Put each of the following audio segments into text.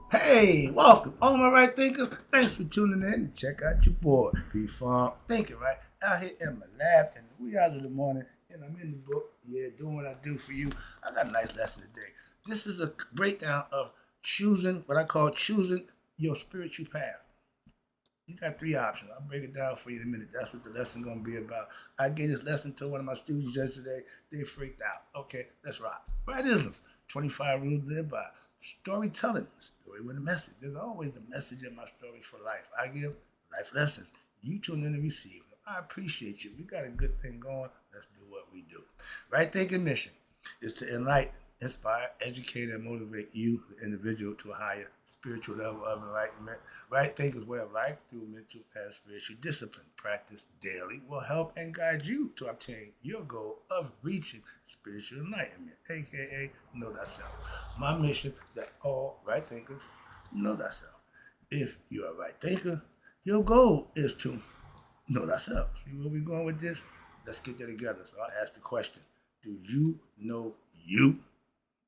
Hey, welcome, all my right thinkers. Thanks for tuning in to check out your boy, P-Funk. Thinking, right? Out here in my lab in the wee hours of the morning, and I'm in the book, doing what I do for you. I got a nice lesson today. This is a breakdown of choosing, what I call choosing your spiritual path. You got three options. I'll break it down for you in a minute. That's what the lesson gonna be about. I gave this lesson to one of my students yesterday. They freaked out. Okay, let's rock. Rightisms. 25 rules to live by. Storytelling. Story with a message. There's always a message in my stories for life. I give life lessons. You tune in and receive them. I appreciate you. We got a good thing going. Let's do what we do. Right thinking mission is to enlighten, inspire, educate, and motivate you, the individual, to a higher spiritual level of enlightenment. Right thinker's way of life through mental and spiritual discipline. Practice daily will help and guide you to obtain your goal of reaching spiritual enlightenment, aka know thyself. My mission that all right thinkers know thyself. If you're a right thinker, your goal is to know thyself. See where we're going with this? Let's get that together. So I'll ask the question: do you know you?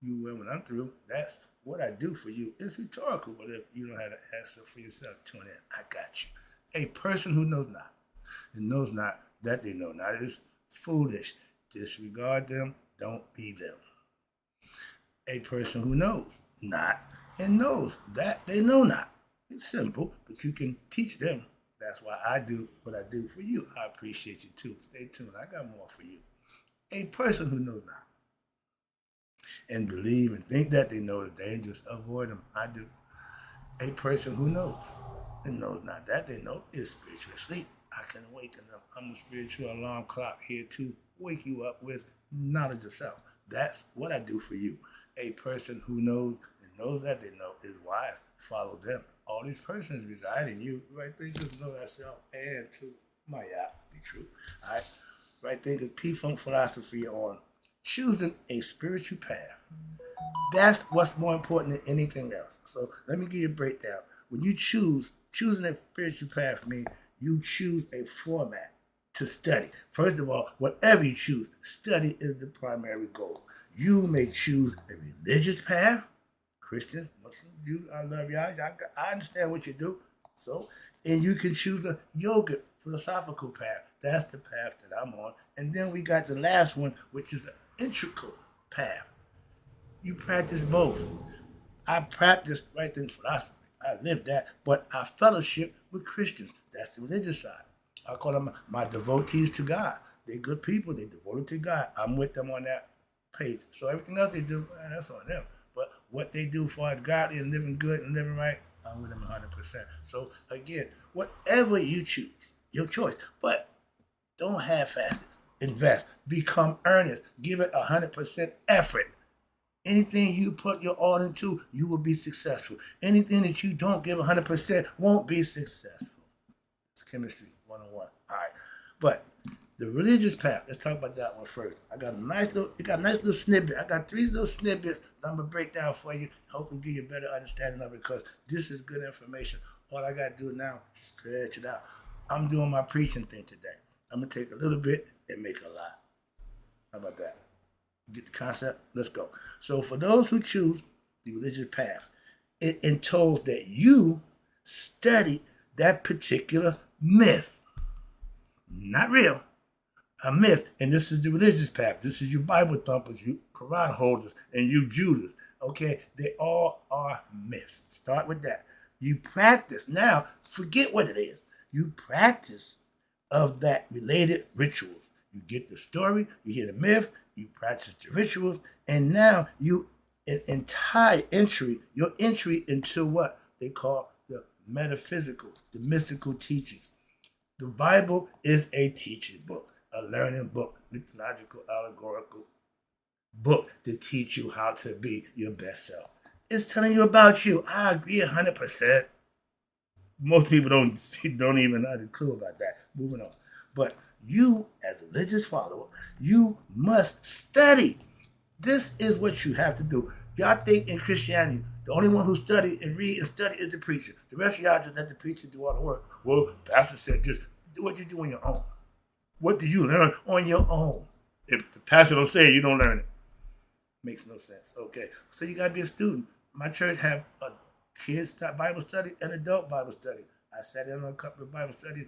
You will when I'm through. That's what I do for you. It's rhetorical, but if you don't have an answer for yourself, tune in. I got you. A person who knows not and knows not that they know not is foolish. Disregard them. Don't be them. A person who knows not and knows that they know not. It's simple, but you can teach them. That's why I do what I do for you. I appreciate you too. Stay tuned. I got more for you. A person who knows not and believe and think that they know is dangerous, avoid them. I do. A person who knows and knows not that they know is spiritually asleep. I can awaken them. I'm a spiritual alarm clock here to wake you up with knowledge of self. That's what I do for you. A person who knows and knows that they know is wise. Follow them. All these persons reside in you. Right thinkers know that self and to my be true. All right. Right thinkers P-Funk philosophy on choosing a spiritual path. That's what's more important than anything else. So let me give you a breakdown. When you choosing a spiritual path means you choose a format to study. First of all, whatever you choose, study is the primary goal. You may choose a religious path. Christians, Muslims, Jews, I love y'all. I understand what you do. So, and you can choose a yogic philosophical path. That's the path that I'm on. And then we got the last one, which is an integral path. You practice both. I practice right thinking philosophy. I live that, but I fellowship with Christians. That's the religious side. I call them my devotees to God. They're good people. They're devoted to God. I'm with them on that page. So everything else they do, that's on them. But what they do as far as godly and living good and living right, I'm with them 100%. So again, whatever you choose, your choice. But don't half-ass it. Invest. Become earnest. Give it 100% effort. Anything you put your all into, you will be successful. Anything that you don't give 100% won't be successful. It's chemistry 101. All right. But the religious path, let's talk about that one first. I got a nice little snippet. I got three little snippets that I'm going to break down for you. Hopefully give you a better understanding of it because this is good information. All I got to do now is stretch it out. I'm doing my preaching thing today. I'm going to take a little bit and make a lot. How about that? Get the concept? Let's go. So for those who choose the religious path, it entails that you study that particular myth. Not real. A myth. And this is the religious path. This is you Bible thumpers, you Quran holders, and you Judas. Okay? They all are myths. Start with that. You practice. Now, forget what it is. You practice of that related rituals. You get the story, you hear the myth, you practice the rituals, and now you an entire entry, your entry into what they call the metaphysical, the mystical teachings. The Bible is a teaching book, a learning book, mythological, allegorical book to teach you how to be your best self. It's telling you about you. I agree 100%. Most people don't even have a clue about that. Moving on. But you, as a religious follower, you must study. This is what you have to do. Y'all think in Christianity, the only one who study and read and study is the preacher. The rest of y'all just let the preacher do all the work. Well, pastor said just do what you do on your own. What do you learn on your own? If the pastor don't say it, you don't learn it. Makes no sense. Okay. So you gotta be a student. My church have a kids Bible study and adult Bible study. I sat in on a couple of Bible studies,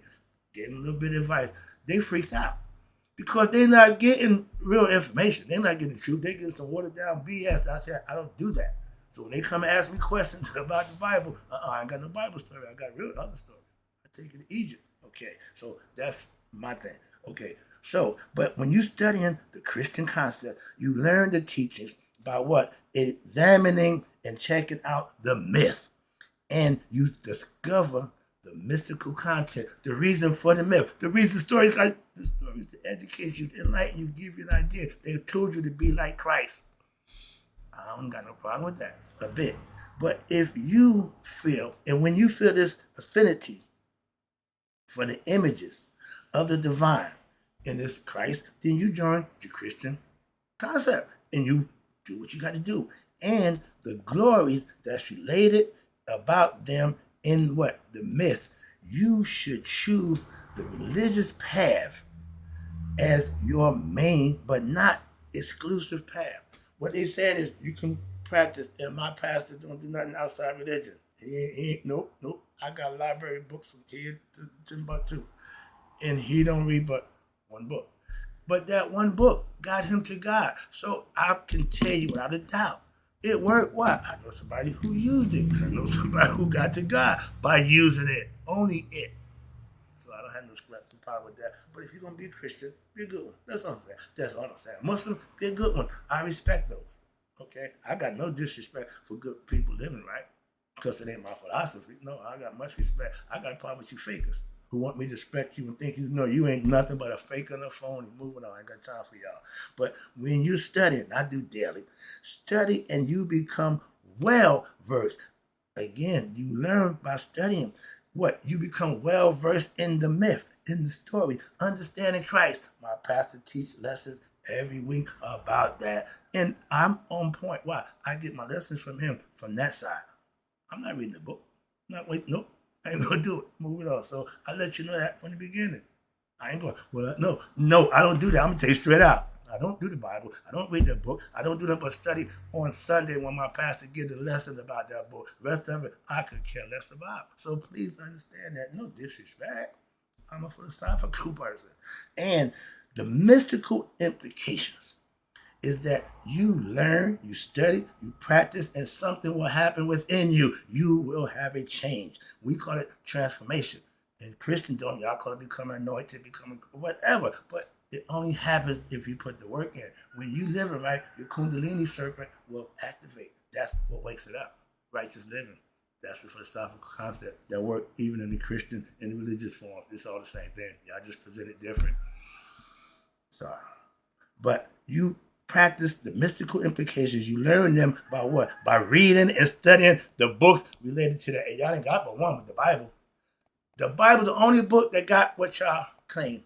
gave them a little bit of advice. They freaked out because they're not getting real information. They're not getting the truth. They're getting some watered down BS. I said, I don't do that. So when they come and ask me questions about the Bible, I ain't got no Bible story. I got real other stories. I take it to Egypt. Okay, so that's my thing. Okay, so, but when you studying the Christian concept, you learn the teachings by what? Examining and checking out the myth. And you discover the mystical content, the reason for the myth, the reason stories like the stories to educate you, to enlighten you, give you an idea. They told you to be like Christ. I don't got no problem with that, a bit. But if you feel, and when you feel this affinity for the images of the divine in this Christ, then you join the Christian concept and you do what you got to do. And the glories that's related about them in what? The myth. You should choose the religious path as your main but not exclusive path. What they said is you can practice, and my pastor don't do nothing outside religion. Nope. I got library books from here to Timbuktu. And he don't read but one book. But that one book got him to God. So I can tell you without a doubt, it worked. Why? I know somebody who used it. I know somebody who got to God by using it. Only it. So I don't have no scrap problem with that. But if you're going to be a Christian, be a good one. That's all I'm saying. That's all I'm saying. Muslim, they're a good one. I respect those. Okay? I got no disrespect for good people living right because it ain't my philosophy. No, I got much respect. I got a problem with you fakers who want me to respect you and think you ain't nothing but a fake on a phone and moving on. I ain't got time for y'all. But when you study, and I do daily, study and you become well-versed. Again, you learn by studying. What? You become well-versed in the myth, in the story, understanding Christ. My pastor teaches lessons every week about that. And I'm on point. Why? I get my lessons from him from that side. I'm not reading the book. Nope. I ain't gonna do it. Move it on. So I let you know that from the beginning. I ain't going, well, no, I don't do that. I'm gonna tell you straight out. I don't do the Bible. I don't read that book. I don't do that but study on Sunday when my pastor gives the lesson about that book. The rest of it, I could care less about. So please understand that. No disrespect. I'm a philosophical person. And the mystical implications is that you learn, you study, you practice, and something will happen within you. You will have a change. We call it transformation. In Christendom, y'all call it becoming anointed, becoming whatever. But it only happens if you put the work in. When you live it right, your Kundalini serpent will activate. That's what wakes it up. Righteous living. That's the philosophical concept that works even in the Christian and the religious forms. It's all the same thing. Y'all just present it different. Sorry. But you practice the mystical implications. You learn them by what? By reading and studying the books related to that. And y'all ain't got but one with the Bible. The Bible's the only book that got what y'all claim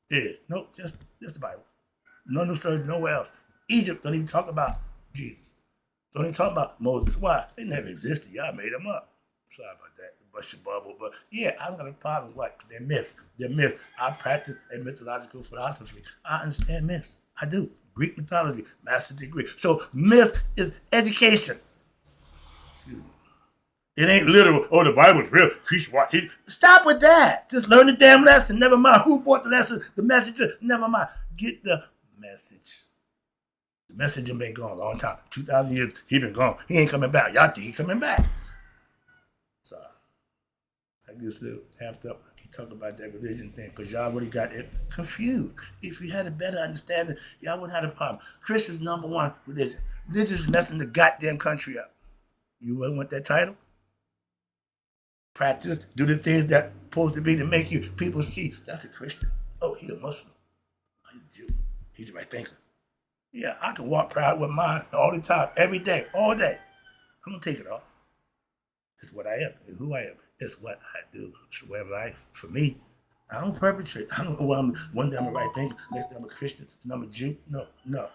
is. Nope, just the Bible. No new stories, nowhere else. Egypt don't even talk about Jesus. Don't even talk about Moses. Why? They never existed. Y'all made them up. Sorry about that. Bust your bubble. But yeah, I'm got a problem with what? They're myths. They're myths. I practice a mythological philosophy. I understand myths. I do. Greek mythology, master's degree. So myth is education. Excuse me. It ain't literal. Oh, the Bible's real. Stop with that. Just learn the damn lesson. Never mind who brought the lesson, the message. Never mind. Get the message. The messenger been gone a long time. 2,000 years, he been gone. He ain't coming back. Y'all think he coming back. Sorry. I get a little amped up. He talk about that religion thing because y'all really got it confused. If you had a better understanding, y'all wouldn't have a problem. Christian's number one religion. Religion is messing the goddamn country up. You wouldn't want that title? Practice, do the things that supposed to be to make you people see that's a Christian. Oh, he's a Muslim. Oh, he's a Jew. He's a right thinker. Yeah, I can walk proud with mine all the time, every day, all day. I'm gonna take it off. It's what I am. It's who I am. It's what I do. It's the way of life. For me, I don't perpetrate. I don't know why one day I'm a right thinker, next day I'm a Christian, then I'm a Jew. No.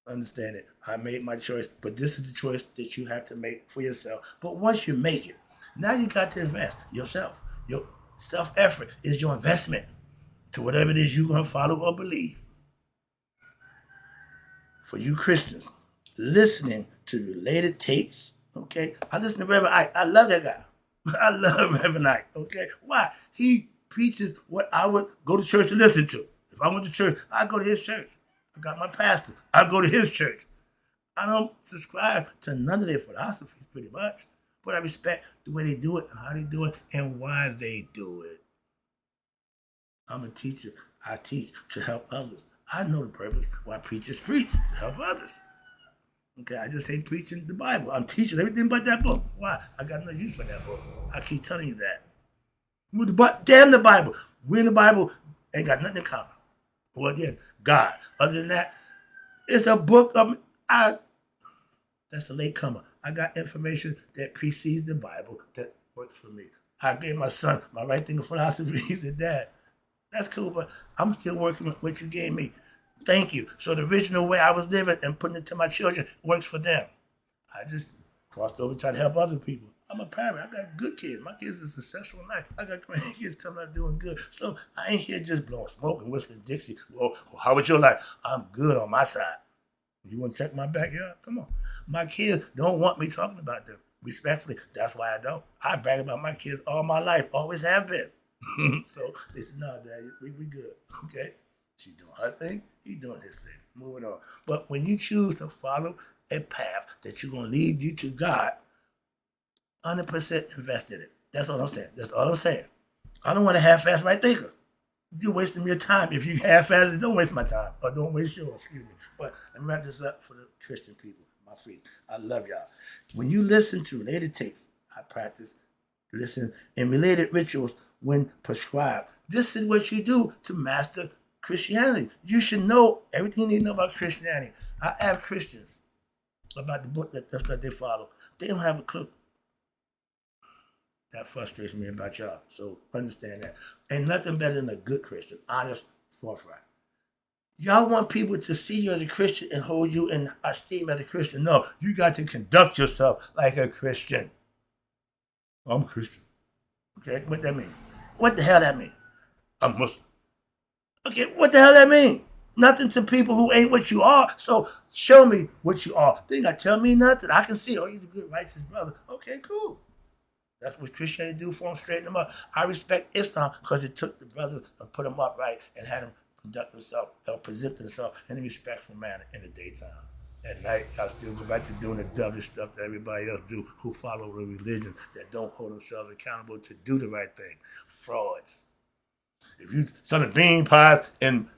Understand it. I made my choice, but this is the choice that you have to make for yourself. But once you make it, now you got to invest yourself. Your self-effort is your investment to whatever it is you're going to follow or believe. For you Christians, listening to related tapes. Okay, I listen to Reverend Ike. I love that guy. I love Reverend Ike. Okay, why? He preaches what I would go to church to listen to. If I went to church, I go to his church. I got my pastor. I go to his church. I don't subscribe to none of their philosophies, pretty much. But I respect the way they do it and how they do it and why they do it. I'm a teacher. I teach to help others. I know the purpose why preachers preach, to help others. Okay, I just ain't preaching the Bible. I'm teaching everything but that book. Why? I got no use for that book. I keep telling you that. Damn the Bible. We in the Bible ain't got nothing in common. Well, again, God. Other than that, it's a book of that's a latecomer. I got information that precedes the Bible that works for me. I gave my son my right thinking philosophy. He said, Dad, that's cool, but I'm still working with what you gave me. Thank you. So the original way I was living and putting it to my children works for them. I just crossed over trying to help other people. I'm a parent. I got good kids. My kids are successful in life. I got grandkids coming up doing good. So I ain't here just blowing smoke and whistling Dixie. Well, how was your life? I'm good on my side. You want to check my backyard? Come on. My kids don't want me talking about them. Respectfully, that's why I don't. I brag about my kids all my life. Always have been. So they said, no, Dad, we good. Okay? She doing her thing. He doing his thing. Moving on. But when you choose to follow a path that you're going to lead you to God, 100% invest in it. That's all I'm saying. That's all I'm saying. I don't want a half-ass right thinker. You're wasting your time. If you half-ass it, don't waste my time. Or don't waste yours, excuse me. But let me wrap this up for the Christian people, my friends. I love y'all. When you listen to related tapes, I practice, listen, and related rituals when prescribed. This is what you do to master Christianity. You should know everything you need to know about Christianity. I ask Christians about the book that they follow. They don't have a clue. That frustrates me about y'all. So understand that. Ain't nothing better than a good Christian, honest, forthright. Y'all want people to see you as a Christian and hold you in esteem as a Christian. No, you got to conduct yourself like a Christian. I'm a Christian. Okay, what that mean? What the hell that mean? I'm Muslim. Okay, what the hell that mean? Nothing to people who ain't what you are. So show me what you are. They ain't got to tell me nothing. I can see, oh, he's a good, righteous brother. Okay, cool. That's what Christianity do for them, straighten them up. I respect Islam because it took the brothers and put them up right and had them conduct themselves or present themselves in a respectful manner in the daytime. At night, I still go back to doing the devilish stuff that everybody else do who follow a religion that don't hold themselves accountable to do the right thing. Frauds. If you selling bean pies and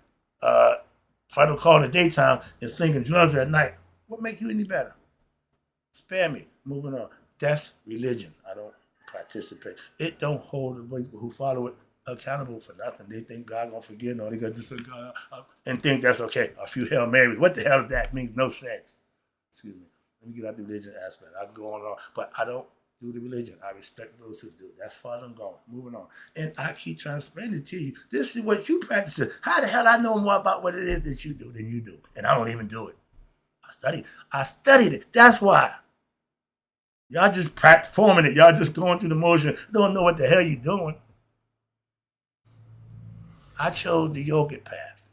final call in the daytime and slinging drugs at night, what make you any better? Spare me. Moving on. That's religion. I don't participate. It don't hold the people who follow it accountable for nothing. They think God gonna forgive. No, they got to say God and think that's okay. A few Hail Marys. What the hell is that? Means no sex. Excuse me. Let me get out the religion aspect. I can go on and on, but I don't do the religion. I respect those who do. That's as far as I'm going. Moving on. And I keep trying to explain it to you. This is what you practice. How the hell I know more about what it is that you do than you do? And I don't even do it. I studied it. That's why. Y'all just performing it. Y'all just going through the motion. Don't know what the hell you doing. I chose the yogic path.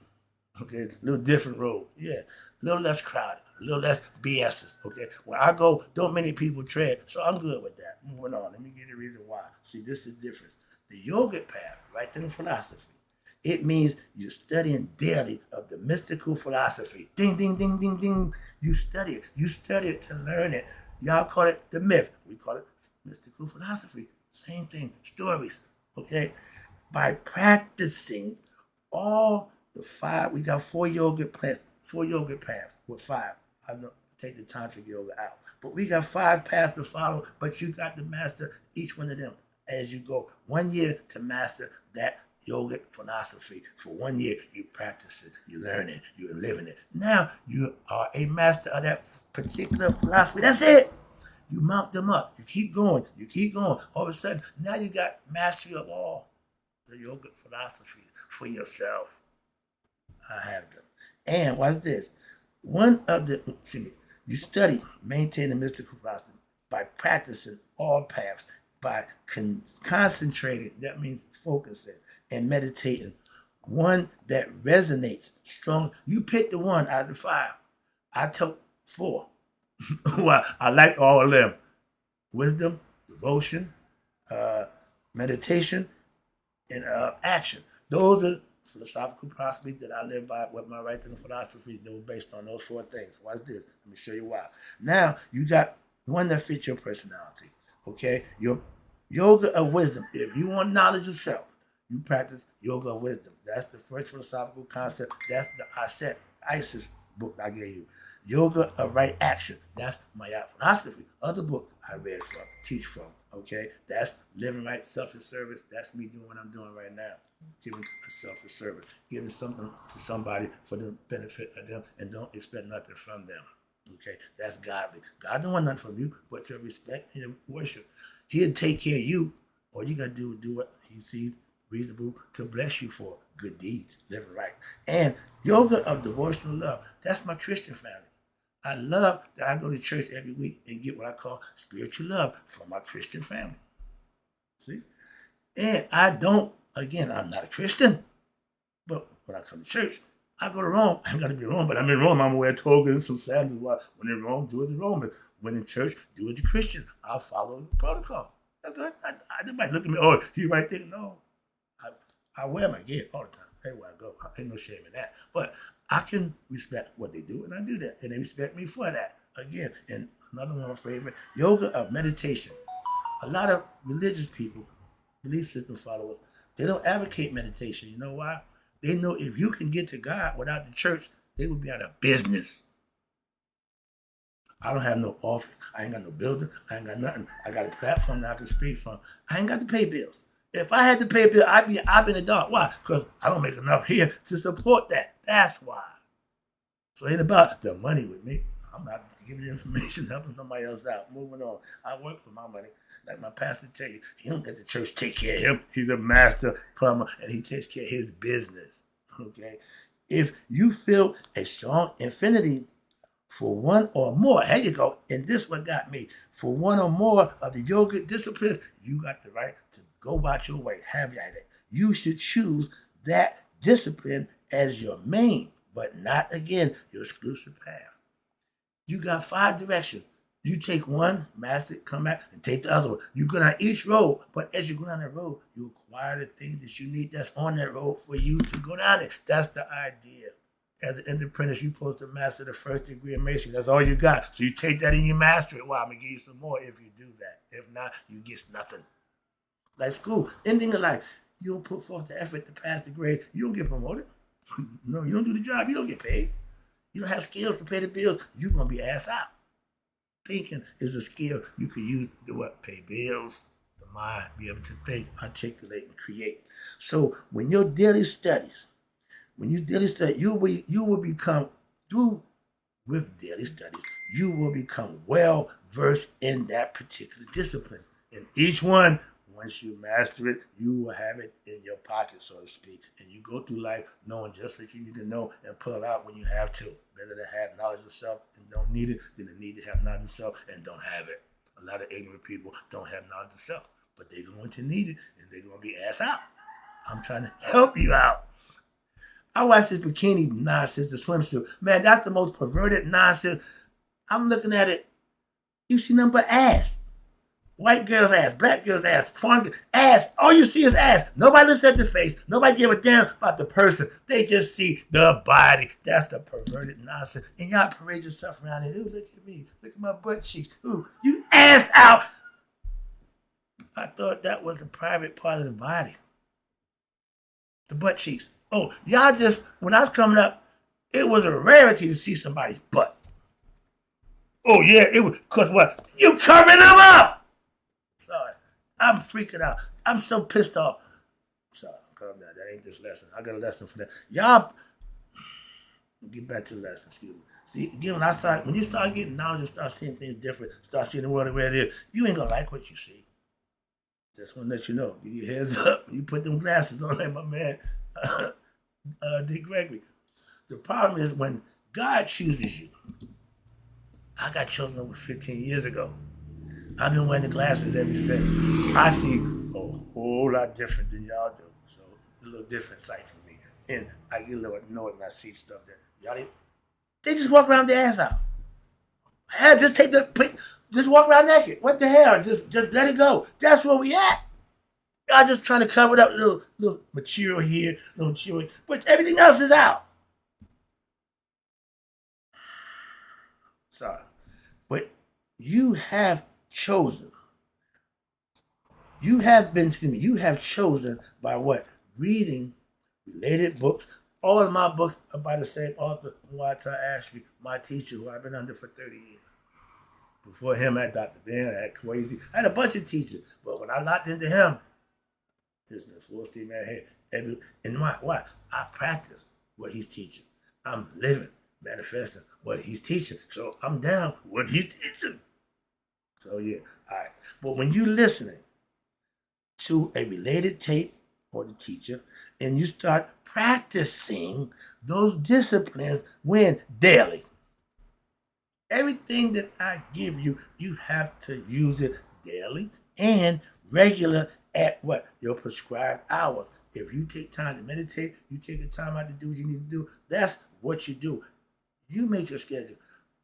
Okay, a little different road. Yeah, a little less crowded, a little less BS's. Okay, when I go, don't many people tread, so I'm good with that. Moving on. Let me give you the reason why. See, this is the difference. The yogic path, right in philosophy, it means you're studying daily of the mystical philosophy. Ding, ding, ding, ding, ding. You study it. You study it to learn it. Y'all call it the myth. We call it mystical philosophy. Same thing. Stories. Okay? By practicing all the five, we got four yoga paths with five. I don't take the tantric yoga out. But we got 5 paths to follow, but you got to master each one of them as you go. 1 year to master that yogic philosophy. For 1 year, you practice it, you learn it, you're living it. Now you are a master of that particular philosophy. That's it. You mount them up. You keep going. You keep going. All of a sudden, now you got mastery of all the yogic philosophy for yourself. I have them. And what's this? You study, maintain the mystical philosophy by practicing all paths, by concentrating, that means focusing, and meditating. One that resonates strong. You pick the one out of the 5. I took 4. Well, I like all of them. Wisdom, devotion, uh, meditation, and action. Those are philosophical principles that I live by with my right thinking philosophy. They were based on those four things. Watch this. Let me show you why. Now you got one that fits your personality. Okay, your yoga of wisdom. If you want knowledge of self, you practice yoga of wisdom. That's the first philosophical concept. That's the ISIS book I gave you. Yoga of right action. That's my philosophy. Other book I read from, teach from. Okay, that's living right, selfish service. That's me doing what I'm doing right now, giving a selfish service, giving something to somebody for the benefit of them, and don't expect nothing from them. Okay, that's godly. God don't want nothing from you but your respect and your worship. He'll take care of you. All you gotta do is do what He sees reasonable to bless you for good deeds, living right. And yoga of devotional love. That's my Christian family. I love that I go to church every week and get what I call spiritual love from my Christian family. See? And I don't, again, I'm not a Christian, but when I come to church, I go to Rome. I ain't got to be Rome, but I'm in Rome. I'm going to wear a toga and some sandals. When in Rome, do as the Roman. When in church, do as the Christian. I'll follow the protocol. That's it. They might look at me, oh, he right there. No. I wear my gear all the time. Everywhere I go. Ain't no shame in that. But I can respect what they do, and I do that. And they respect me for that. Again, and another one of my favorite, yoga of meditation. A lot of religious people, belief system followers, they don't advocate meditation. You know why? They know if you can get to God without the church, they would be out of business. I don't have no office. I ain't got no building. I ain't got nothing. I got a platform that I can speak from. I ain't got to pay bills. If I had to pay a bill, I'd be in the dark. Why? Because I don't make enough here to support that. That's why. So it ain't about the money with me. I'm not giving you information, helping somebody else out. Moving on. I work for my money. Like my pastor tell you, he don't let the church take care of him. He's a master plumber and he takes care of his business. Okay? If you feel a strong affinity for one or more, here you go, and this what got me. For one or more of the yoga disciplines, you got the right to go about your way. Have at it. You should choose that discipline as your main, but not, again, your exclusive path. You got 5 directions. You take one, master it, come back, and take the other one. You go down each road, but as you go down that road, you acquire the things that you need that's on that road for you to go down it. That's the idea. As an independent, you're supposed to master the first degree of masonry. That's all you got. So you take that and you master it. Well, I'm going to give you some more if you do that. If not, you get nothing. Like school, ending of life, you don't put forth the effort to pass the grade, you don't get promoted. No, you don't do the job, you don't get paid. You don't have skills to pay the bills, you're going to be ass out. Thinking is a skill you can use to what? Pay bills, the mind, be able to think, articulate, and create. So when your daily studies, you will become, through with daily studies, you will become well versed in that particular discipline. And each one, once you master it, you will have it in your pocket, so to speak. And you go through life knowing just what you need to know and pull it out when you have to. Better to have knowledge of self and don't need it than to need to have knowledge of self and don't have it. A lot of ignorant people don't have knowledge of self, but they're going to need it and they're going to be ass out. I'm trying to help you out. I watch this bikini nonsense, the swimsuit. Man, that's the most perverted nonsense. I'm looking at it. You see nothing but ass. White girl's ass, black girl's ass, foreign ass. All you see is ass. Nobody looks at the face. Nobody give a damn about the person. They just see the body. That's the perverted nonsense. And y'all parade yourself around here. Ooh, look at me. Look at my butt cheeks. Ooh, you ass out. I thought that was a private part of the body. The butt cheeks. Oh, y'all just, when I was coming up, it was a rarity to see somebody's butt. Oh, yeah, it was, because what? You covering them up. Sorry. I'm freaking out. I'm so pissed off. Sorry, calm down. That ain't this lesson. I got a lesson for that. Y'all, get back to the lesson, excuse me. See, again, when you start getting knowledge and start seeing things different, start seeing the world the way it is, you ain't going to like what you see. Just want to let you know. Give your heads up. You put them glasses on like my man, Dick Gregory. The problem is when God chooses you. I got chosen over 15 years ago. I've been wearing the glasses ever since. I see a whole lot different than y'all do. So it's a little different sight for me. And I get a little annoyed when I see stuff that y'all, they just walk around their ass out. Hell, just walk around naked. What the hell? Just let it go. That's where we at. Y'all just trying to cover it up, little material here, little material, but everything else is out. Sorry, but you have chosen. You have been, excuse me, you have chosen by what? Reading related books. All of my books are by the same author, Walter Ashby, my teacher, who I've been under for 30 years. Before him, I had Dr. Ben, I had Crazy. I had a bunch of teachers. But when I locked into him, it's been full steam ahead. And why? I practice what he's teaching. I'm living, manifesting what he's teaching. So I'm down what he's teaching. So yeah, all right. But when you're listening to a related tape or the teacher, and you start practicing those disciplines when daily. Everything that I give you, you have to use it daily and regular at what? Your prescribed hours. If you take time to meditate, you take the time out to do what you need to do, that's what you do. You make your schedule.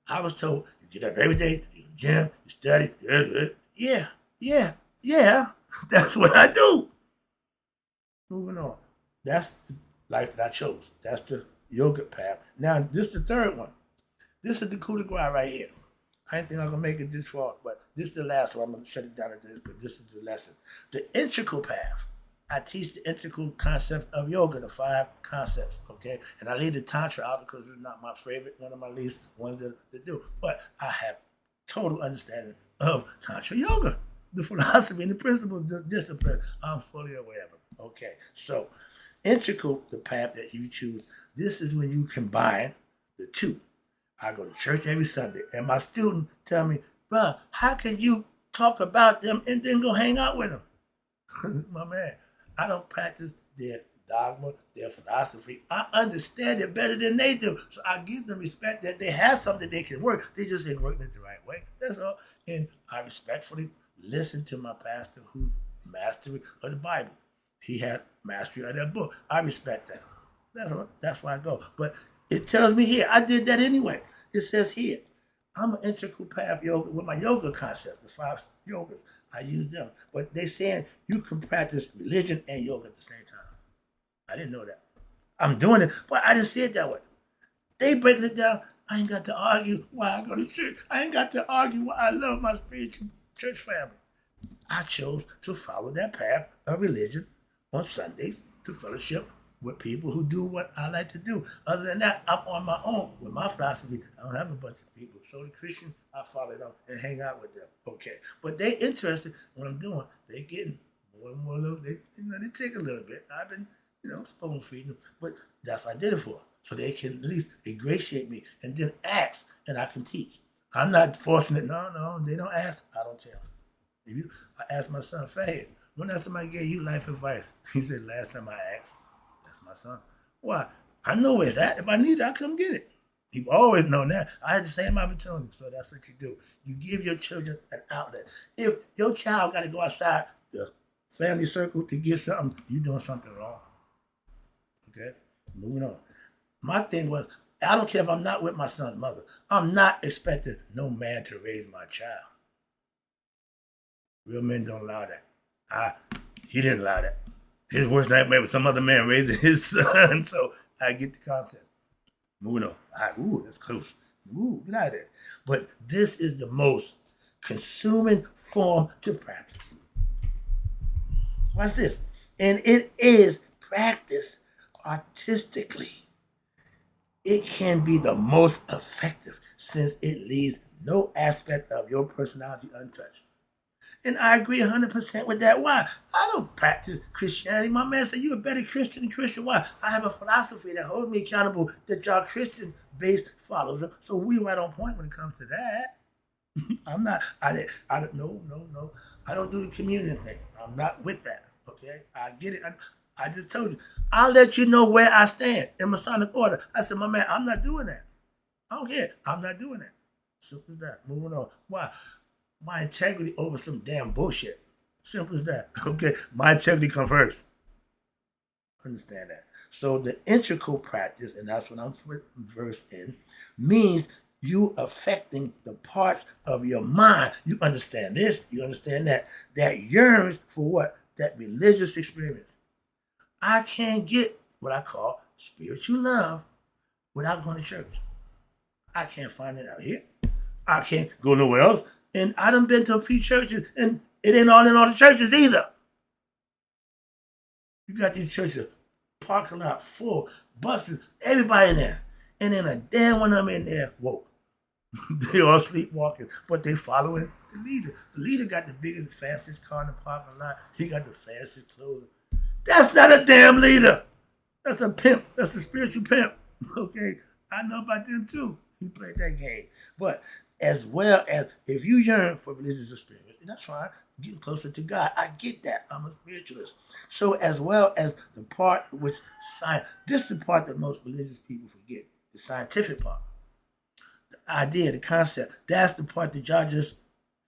I was told you get up every day, you gym, you study. Yeah. That's what I do. Moving on. That's the life that I chose. That's the yoga path. Now, this is the third one. This is the coup de grace right here. I didn't think I was going to make it this far, but this is the last one. I'm going to shut it down at this, but this is the lesson. The integral path. I teach the integral concept of yoga, the 5 concepts, okay? And I leave the Tantra out because it's not my favorite, one of my least ones to do. But I have total understanding of Tantra yoga, the philosophy and the principles, the discipline. I'm fully aware of it. Okay, so integral, the path that you choose, this is when you combine the two. I go to church every Sunday, and my students tell me, bro, how can you talk about them and then go hang out with them? My man, I don't practice their dogma, their philosophy. I understand it better than they do. So I give them respect that they have something they can work. They just ain't working it the right way. That's all. And I respectfully listen to my pastor who's mastery of the Bible. He has mastery of that book. I respect that. That's why I go. But it tells me here, I did that anyway. It says here, I'm an integral path yoga with my yoga concept, the 5 yogas. I use them. But they saying you can practice religion and yoga at the same time. I didn't know that. I'm doing it, but I didn't see it that way. They breaking it down. I ain't got to argue why I go to church. I ain't got to argue why I love my spiritual church family. I chose to follow that path of religion on Sundays to fellowship with people who do what I like to do. Other than that, I'm on my own with my philosophy. I don't have a bunch of people. So the Christian, I follow them and hang out with them. Okay. But they interested in what I'm doing. They getting more and more they take a little bit. I've been, spoon feeding them. But that's what I did it for. So they can at least ingratiate me and then ask and I can teach. I'm not forcing it. No, they don't ask. I don't tell. I asked my son, Fahid, when last time I gave you life advice? He said, last time I asked. That's my son. Why? I know where it's at. If I need it, I'll come get it. You've always known that. I had the same opportunity. So that's what you do. You give your children an outlet. If your child got to go outside the family circle to get something, you're doing something wrong. Okay? Moving on. My thing was, I don't care if I'm not with my son's mother. I'm not expecting no man to raise my child. Real men don't allow that. He didn't allow that. His worst nightmare was some other man raising his son. So I get the concept. Moving on. That's close. Get out of there. But this is the most consuming form to practice. Watch this. And it is practiced artistically. It can be the most effective since it leaves no aspect of your personality untouched. And I agree 100% with that. Why? I don't practice Christianity. My man said, you're a better Christian than Christian. Why? I have a philosophy that holds me accountable that y'all Christian-based followers. So we right on point when it comes to that. I'm not, no. I don't do the communion thing. I'm not with that, okay? I get it. I just told you. I'll let you know where I stand in Masonic order. I said, my man, I'm not doing that. I don't care. I'm not doing that. Simple as that. Moving on. Why? My integrity over some damn bullshit. Simple as that. Okay? My integrity comes first. Understand that. So the integral practice, and that's what I'm versed in, means you affecting the parts of your mind. You understand this, you understand that yearns for what? That religious experience. I can't get what I call spiritual love without going to church. I can't find it out here. I can't go nowhere else. And I done been to a few churches, and it ain't all in all the churches either. You got these churches, parking lot full, buses, everybody in there. And then a damn one of them in there woke. They all sleepwalking, but they following the leader. The leader got the biggest, fastest car in the parking lot. He got the fastest clothes. That's not a damn leader. That's a pimp. That's a spiritual pimp. Okay? I know about them too. He played that game. But as well as if you yearn for religious experience, and that's fine, getting closer to God. I get that. I'm a spiritualist. So as well as the part which science, this is the part that most religious people forget, the scientific part. The idea, the concept, that's the part that y'all just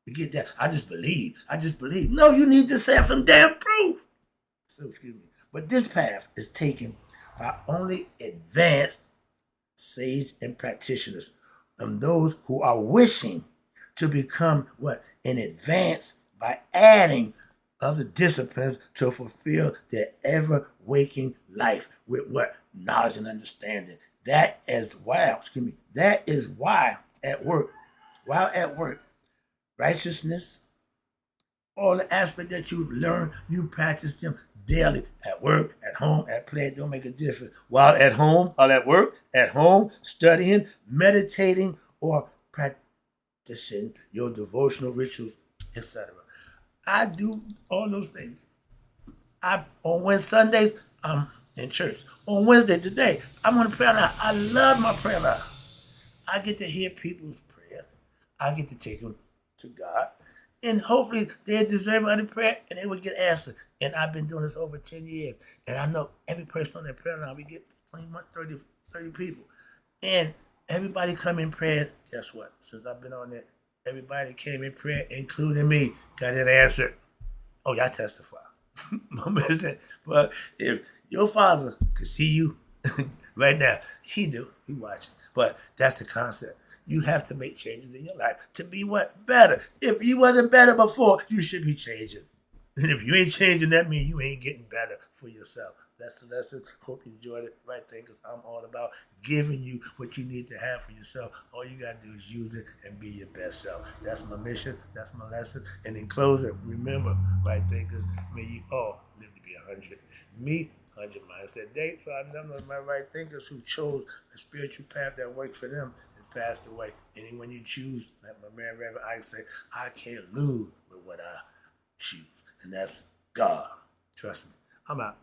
forget that. I just believe. I just believe. No, you need to have some damn proof. So excuse me. But this path is taken by only advanced sage and practitioners, and those who are wishing to become what? In advance by adding other disciplines to fulfill their ever-waking life with what? Knowledge and understanding. That is why, that is why while at work, righteousness, all the aspects that you learn, you practice them daily at work, at home, at play. It don't make a difference. While at home, or at work, at home, studying, meditating, or practicing your devotional rituals, etc. I do all those things. On Wednesday, Sundays, I'm in church. On Wednesday, today, I'm on the prayer line. I love my prayer line. I get to hear people's prayers. I get to take them to God. And hopefully they deserve other prayer and they would get answered. And I've been doing this over 10 years. And I know every person on that prayer line, we get 20, 30 people. And everybody come in prayer. Guess what? Since I've been on that, everybody came in prayer, including me, got it answered. Oh, y'all testify. But if your father could see you right now, he do. He watching. But that's the concept. You have to make changes in your life to be what? Better. If you wasn't better before, you should be changing. And if you ain't changing, that means you ain't getting better for yourself. That's the lesson. Hope you enjoyed it. Right thing, because I'm all about giving you what you need to have for yourself. All you got to do is use it and be your best self. That's my mission. That's my lesson. And in closing, remember, right thinkers, may you all live to be 100. Me, 100 mindset day. So I know my right thinkers who chose a spiritual path that worked for them and passed away. Anyone you choose, like my man Reverend Ike say, I can't lose with what I choose. And that's God. Trust me. I'm out.